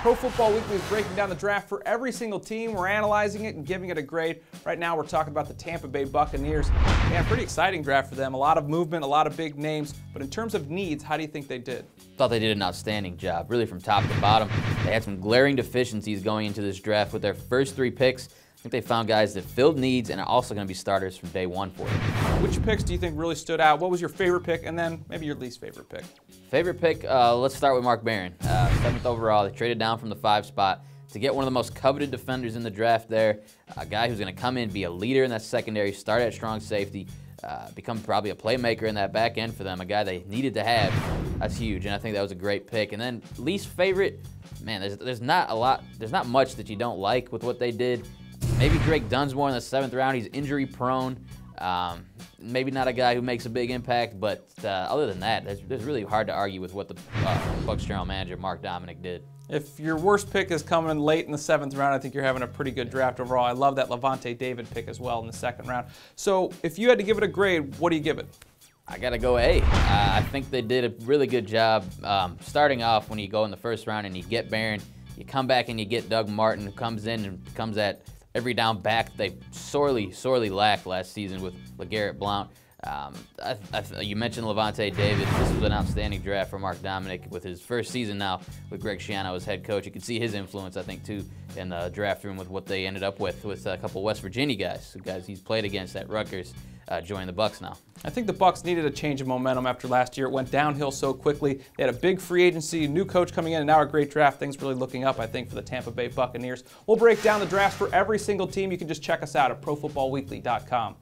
Pro Football Weekly is breaking down the draft for every single team. We're analyzing it and giving it a grade. Right now we're talking about the Tampa Bay Buccaneers. Man, pretty exciting draft for them. A lot of movement, a lot of big names. But in terms of needs, how do you think they did? Thought they did an outstanding job, really from top to bottom. They had some glaring deficiencies going into this draft with their first 3 picks. I think they found guys that filled needs and are also going to be starters from day one for them. Which picks do you think really stood out? What was your favorite pick, and then maybe your least favorite pick? Favorite pick, let's start with Mark Barron. 7th overall, they traded down from the 5 spot to get one of the most coveted defenders in the draft there. A guy who's going to come in, be a leader in that secondary, start at strong safety, become probably a playmaker in that back end for them, a guy they needed to have. That's huge, and I think that was a great pick. And then least favorite, man, there's not much that you don't like with what they did. Maybe Drake Dunsmore in the 7th round. He's injury prone. Maybe not a guy who makes a big impact, but other than that, it's really hard to argue with what the Bucs general manager Mark Dominic did. If your worst pick is coming in late in the 7th round, I think you're having a pretty good draft overall. I love that Lavonte David pick as well in the 2nd round. So if you had to give it a grade, what do you give it? I got to go A. I think they did a really good job starting off when you go in the 1st round and you get Barron. You come back and you get Doug Martin, who comes in and comes at every down back. They sorely lacked last season with LeGarrette Blount. You mentioned Lavonte David. This was an outstanding draft for Mark Dominic with his first season now with Greg Schiano as head coach. You can see his influence, I think, too, in the draft room with what they ended up with a couple West Virginia guys he's played against at Rutgers, joining the Bucs now. I think the Bucs needed a change of momentum after last year. It went downhill so quickly. They had a big free agency, new coach coming in, and now a great draft. Things really looking up, I think, for the Tampa Bay Buccaneers. We'll break down the drafts for every single team. You can just check us out at ProFootballWeekly.com.